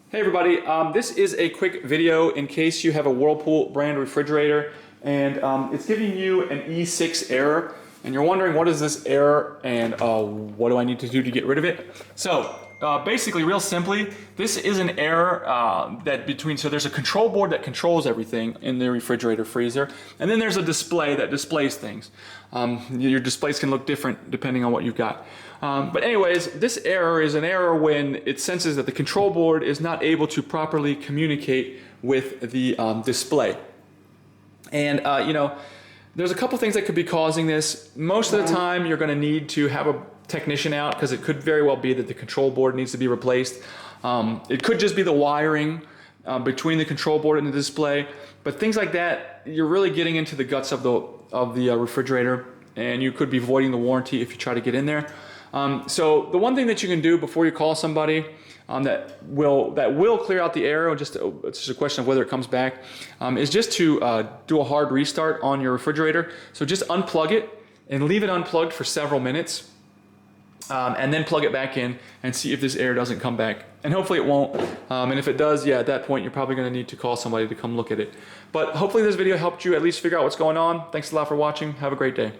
Hey everybody, this is a quick video in case you have a Whirlpool brand refrigerator and it's giving you an E6 error and you're wondering what is this error and what do I need to do to get rid of it. So basically, real simply, this is an error so there's a control board that controls everything in the refrigerator freezer, and then there's a display that displays things. Your displays can look different depending on what you've got. But anyways, this error is an error when it senses that the control board is not able to properly communicate with the display. And there's a couple things that could be causing this. Most of the time, you're going to need to have a technician out because it could very well be that the control board needs to be replaced. It could just be the wiring between the control board and the display. But things like that, you're really getting into the guts of the refrigerator, and you could be voiding the warranty if you try to get in there. So the one thing that you can do before you call somebody that will clear out the error, it's just a question of whether it comes back, is just to do a hard restart on your refrigerator. So just unplug it and leave it unplugged for several minutes, and then plug it back in and see if this error doesn't come back. And hopefully it won't. And if it does, yeah, at that point you're probably going to need to call somebody to come look at it. But hopefully this video helped you at least figure out what's going on. Thanks a lot for watching. Have a great day.